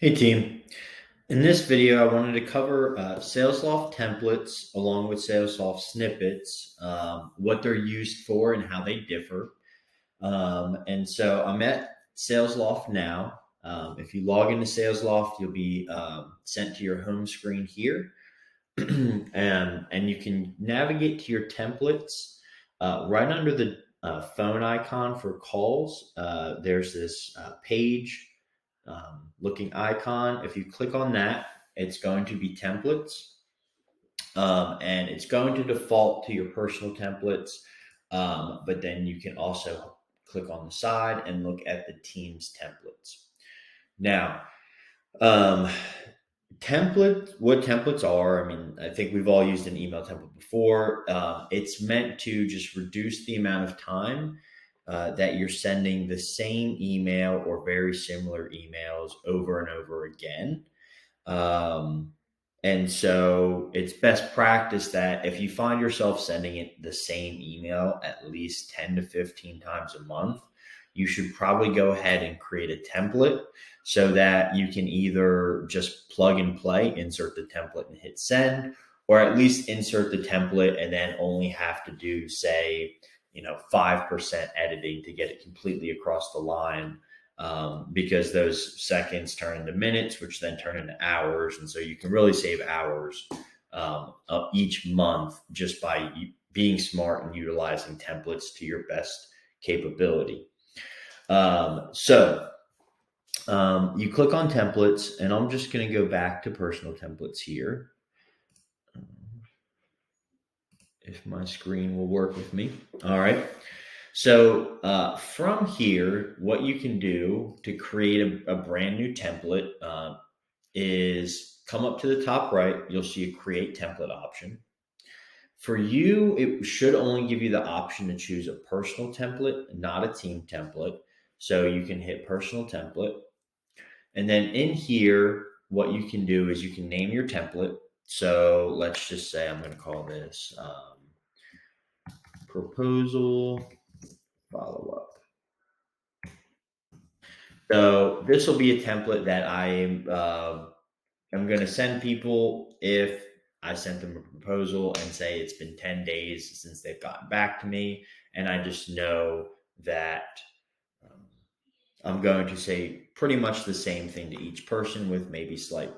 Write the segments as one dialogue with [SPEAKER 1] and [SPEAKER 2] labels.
[SPEAKER 1] Hey team, in this video I wanted to cover Salesloft templates along with Salesloft snippets, what they're used for and how they differ. And so I'm at Salesloft now. If you log into Salesloft, you'll be sent to your home screen here. and you can navigate to your templates right under the phone icon for calls. There's this page looking icon. If you click on that, it's going to be templates, and it's going to default to your personal templates. But then you can also click on the side and look at the team's templates. Now, um, what templates are, I think we've all used an email template before. It's meant to just reduce the amount of time that you're sending the same email or very similar emails over and over again. Um, and so it's best practice that if you find yourself sending it the same email at least 10 to 15 times a month, you should probably go ahead and create a template so that you can either just plug and play, insert the template and hit send, or at least insert the template and then only have to do, say, 5% editing to get it completely across the line, because those seconds turn into minutes, which then turn into hours. And so you can really save hours of each month just by being smart and utilizing templates to your best capability. You click on templates, and I'm just going to go back to personal templates here. If my screen will work with me. All right. So from here, what you can do to create a brand new template is come up to the top right. You'll see a create template option. For you, it should only give you the option to choose a personal template, not a team template. So you can hit personal template. And then in here, what you can do is you can name your template. So let's just say I'm going to call this proposal follow-up. So this will be a template that I'm going to send people if I sent them a proposal and say it's been 10 days since they've gotten back to me. And I just know that I'm going to say pretty much the same thing to each person with maybe slight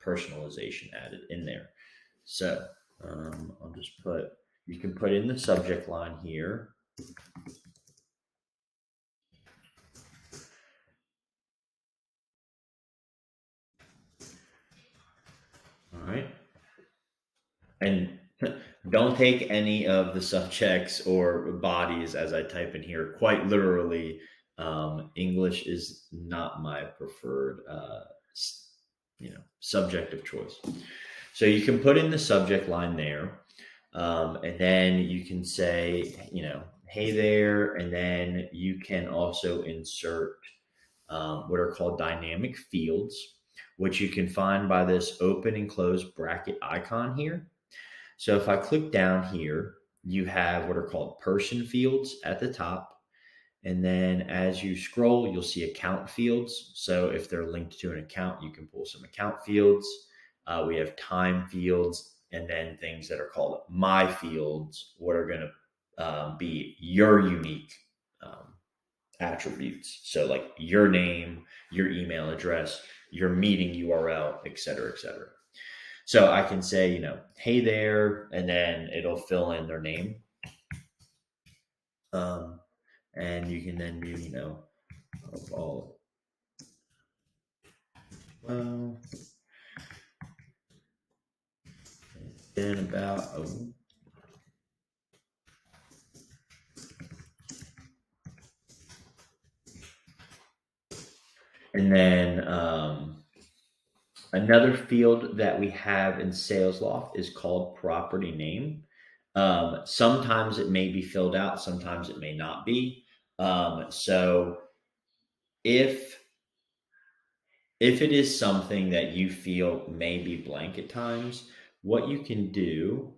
[SPEAKER 1] personalization added in there. So I'll just you can put in the subject line here. All right. And don't take any of the subjects or bodies as I type in here. Quite literally, English is not my preferred, subject of choice. So you can put in the subject line there, and then you can say, hey there, and then you can also insert what are called dynamic fields, which you can find by this open and close bracket icon here. So if I click down here, you have what are called person fields at the top. And then as you scroll, you'll see account fields. So if they're linked to an account, you can pull some account fields. We have time fields, and then things that are called my fields, what are going to be your unique attributes. So like your name, your email address, your meeting URL, et cetera, et cetera. So I can say, hey there, and then it'll fill in their name. And you can then do, all, well, then about, and then another field that we have in Salesloft is called property name. Sometimes it may be filled out, sometimes it may not be. So if it is something that you feel may be blank at times, what you can do,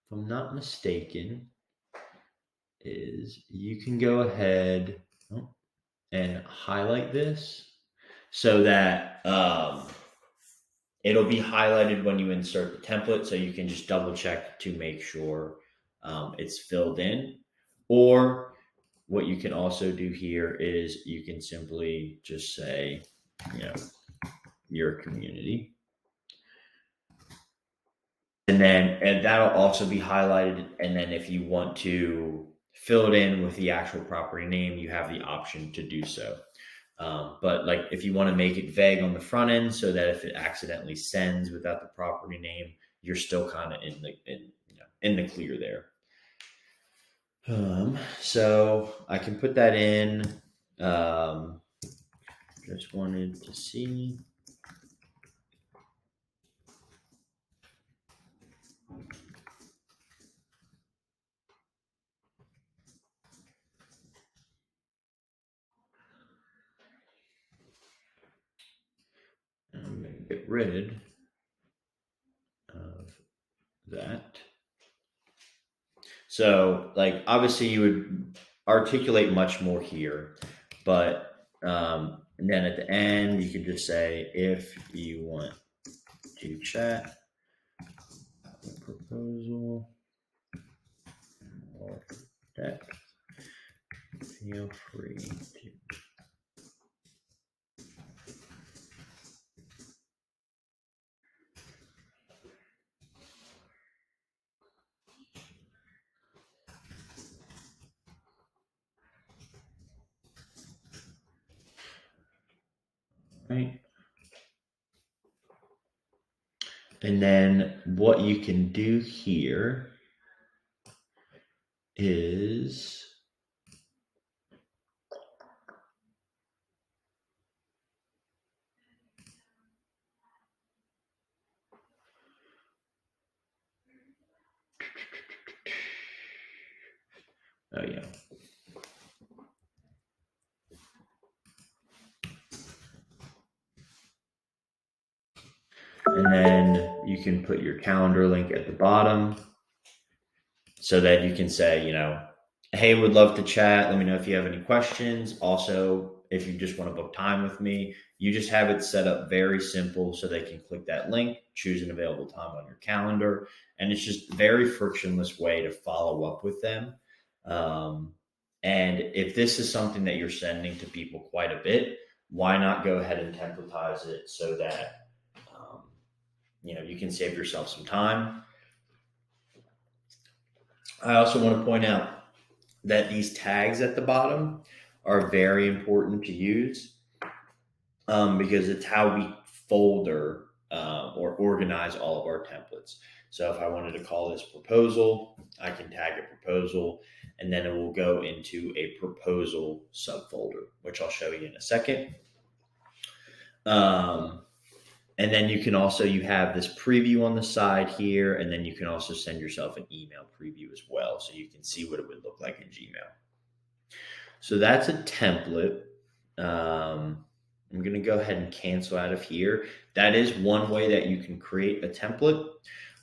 [SPEAKER 1] if I'm not mistaken, is you can go ahead and highlight this. so that it'll be highlighted when you insert the template, so you can just double check to make sure it's filled in. Or what you can also do here is you can simply just say, you know, your community. And that'll also be highlighted. And then if you want to fill it in with the actual property name, you have the option to do so. But like if you want to make it vague on the front end so that if it accidentally sends without the property name, you're still kind of in the clear there. So I can put that in. Just wanted to see. I'm going to get rid of that. So, like, obviously, you would articulate much more here, but and then at the end, you can just say if you want to chat proposal or deck, feel free to. Right. And then what you can do here is oh yeah. And then you can put your calendar link at the bottom so that you can say, hey, would love to chat. Let me know if you have any questions. Also, if you just want to book time with me, you just have it set up very simple so they can click that link, choose an available time on your calendar. And it's just a very frictionless way to follow up with them. And if this is something that you're sending to people quite a bit, why not go ahead and templatize it so that you can save yourself some time. I also want to point out that these tags at the bottom are very important to use because it's how we folder or organize all of our templates. So if I wanted to call this proposal, I can tag a proposal, and then it will go into a proposal subfolder, which I'll show you in a second. And then you have this preview on the side here, and then you can also send yourself an email preview as well, so you can see what it would look like in Gmail. So that's a template. I'm going to go ahead and cancel out of here. That is one way that you can create a template.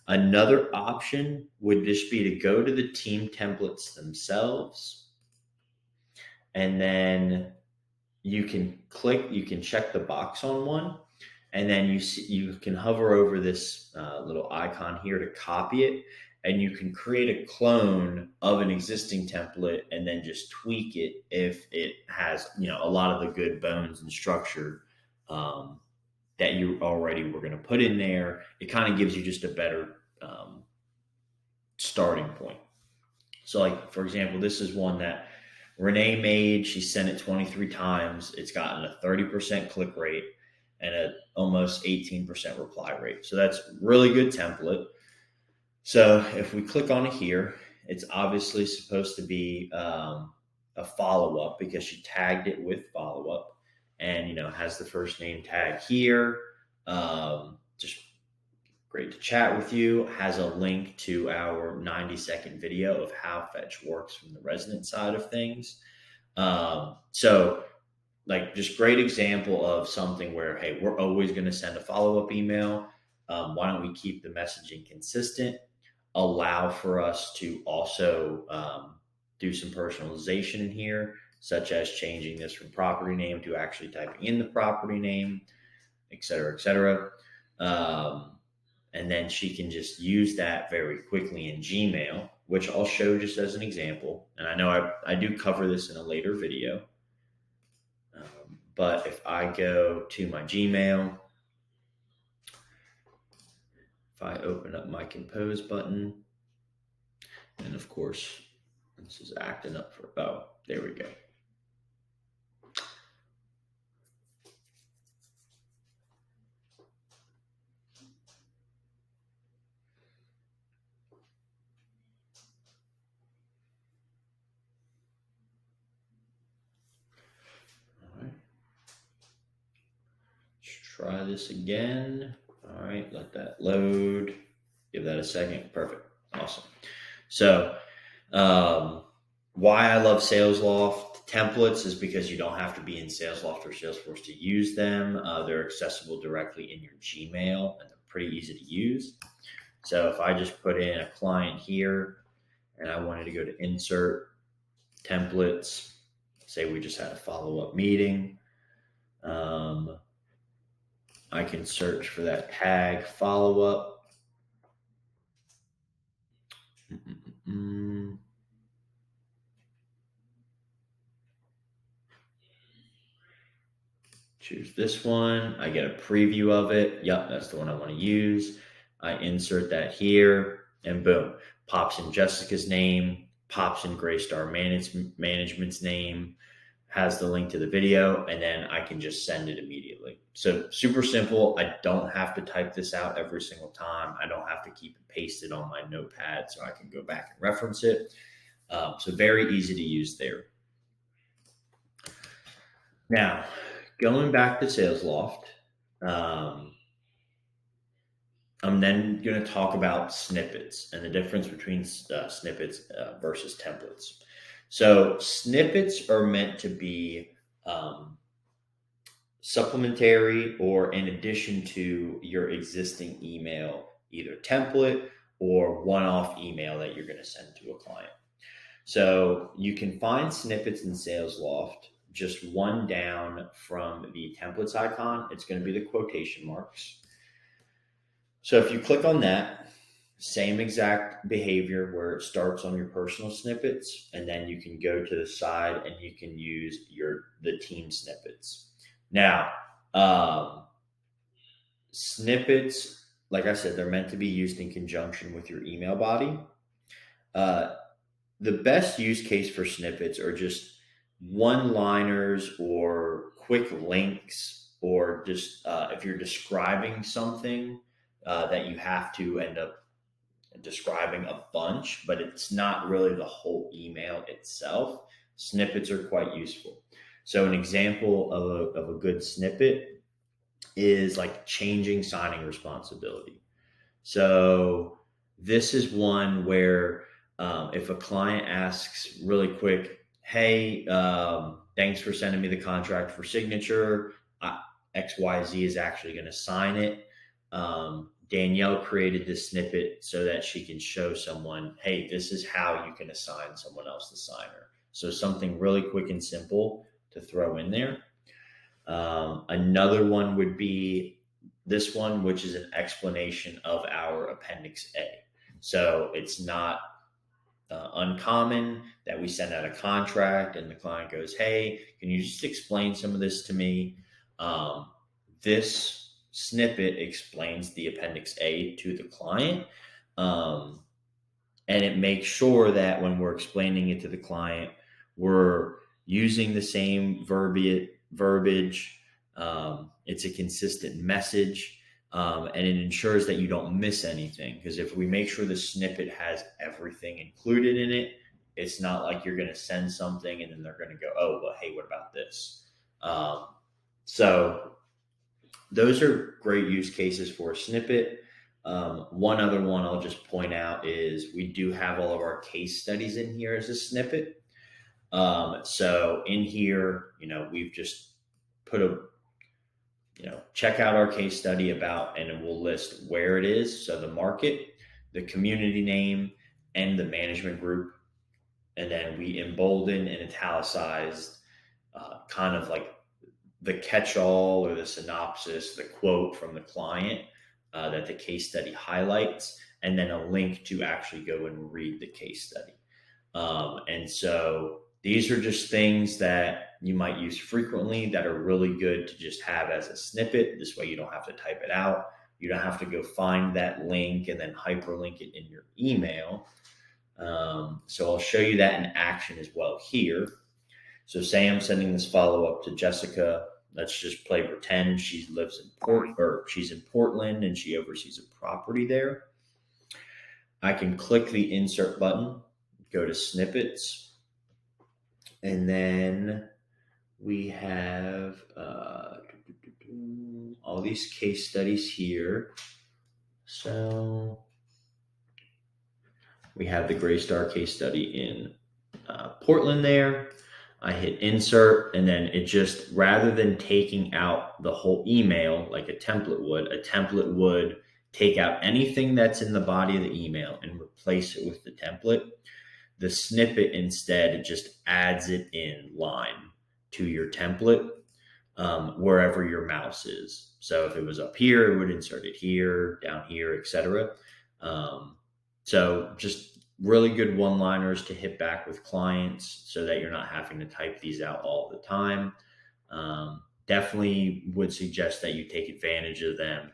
[SPEAKER 1] Another option would just be to go to the team templates themselves, and then you can check the box on one, and then you can hover over this little icon here to copy it, and you can create a clone of an existing template and then just tweak it if it has a lot of the good bones and structure that you already were going to put in there. It kind of gives you just a better starting point. So, like, for example, this is one that Renee made. She sent it 23 times. It's gotten a 30% click rate and a almost 18% reply rate. So that's really good template. So if we click on it here, it's obviously supposed to be a follow-up because she tagged it with follow-up, and has the first name tag here. Just great to chat with you. Has a link to our 90-second video of how Fetch works from the resident side of things. So, like, just great example of something where, hey, we're always going to send a follow-up email. Why don't we keep the messaging consistent? Allow for us to also do some personalization in here. such as changing this from property name to actually typing in the property name, et cetera, et cetera. And then she can just use that very quickly in Gmail, which I'll show just as an example. And I know I do cover this in a later video. But if I go to my Gmail, if I open up my compose button, and of course, this is acting up for, oh, there we go. All right. Let's try this again. All right, let that load. Give that a second. Perfect. Awesome. So, why I love Salesloft templates is because you don't have to be in Salesloft or Salesforce to use them. They're accessible directly in your Gmail, and they're pretty easy to use. So if I just put in a client here and I wanted to go to insert templates, say we just had a follow-up meeting, I can search for that tag follow-up. Choose this one. I get a preview of it. Yep, that's the one I want to use. I insert that here, and boom, pops in Jessica's name, pops in Graystar Management's name, has the link to the video, and then I can just send it immediately. So super simple. I don't have to type this out every single time. I don't have to keep it pasted on my notepad, so I can go back and reference it. So very easy to use there. Now, going back to Salesloft, I'm then going to talk about snippets and the difference between snippets versus templates. So snippets are meant to be supplementary or in addition to your existing email, either template or one-off email that you're going to send to a client. So you can find snippets in Salesloft just one down from the templates icon. It's going to be the quotation marks. So if you click on that, same exact behavior where it starts on your personal snippets, and then you can go to the side and you can use the team snippets. Now, snippets, like I said, they're meant to be used in conjunction with your email body. The best use case for snippets are just one-liners or quick links, or just if you're describing something that you have to end up describing a bunch, but it's not really the whole email itself. Snippets are quite useful. So an example of a good snippet is like changing signing responsibility. So this is one where if a client asks really quick, hey, thanks for sending me the contract for signature. XYZ is actually going to sign it. Danielle created this snippet so that she can show someone, hey, this is how you can assign someone else the signer. So something really quick and simple to throw in there. Another one would be this one, which is an explanation of our Appendix A. So it's not uncommon that we send out a contract and the client goes, hey, can you just explain some of this to me? This snippet explains the Appendix A to the client. And it makes sure that when we're explaining it to the client, we're using the same verbiage. It's a consistent message. And it ensures that you don't miss anything. Because if we make sure the snippet has everything included in it, it's not like you're going to send something and then they're going to go, oh, well, hey, what about this? So those are great use cases for a snippet. One other one I'll just point out is we do have all of our case studies in here as a snippet. So in here, we've just put check out our case study about, and it will list where it is. So the market, the community name, and the management group. and then we embolden and italicized kind of like the catch-all or the synopsis, the quote from the client that the case study highlights, and then a link to actually go and read the case study. And so these are just things that you might use frequently that are really good to just have as a snippet. This way you don't have to type it out. You don't have to go find that link and then hyperlink it in your email. So I'll show you that in action as well here. So say I'm sending this follow up to Jessica. Let's just play pretend she lives in she's in Portland and she oversees a property there. I can click the insert button, go to snippets, and then we have all these case studies here. So we have the Gray Star case study in Portland there. I hit insert, and then it just, rather than taking out the whole email like a template would take out anything that's in the body of the email and replace it with the template. The snippet instead just adds it in line to your template wherever your mouse is. So if it was up here, it would insert it here, down here, etc. So just really good one-liners to hit back with clients so that you're not having to type these out all the time. Definitely would suggest that you take advantage of them,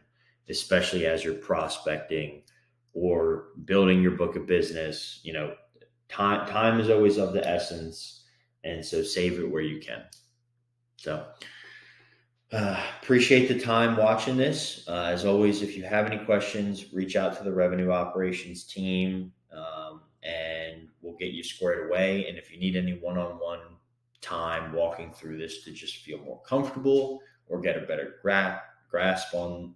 [SPEAKER 1] especially as you're prospecting or building your book of business. Time is always of the essence, and so save it where you can. So appreciate the time watching this. As always, if you have any questions, reach out to the revenue operations team, and we'll get you squared away. And if you need any one-on-one time walking through this to just feel more comfortable or get a better grasp on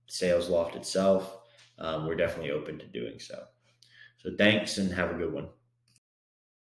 [SPEAKER 1] Salesloft itself, we're definitely open to doing so. So thanks and have a good one.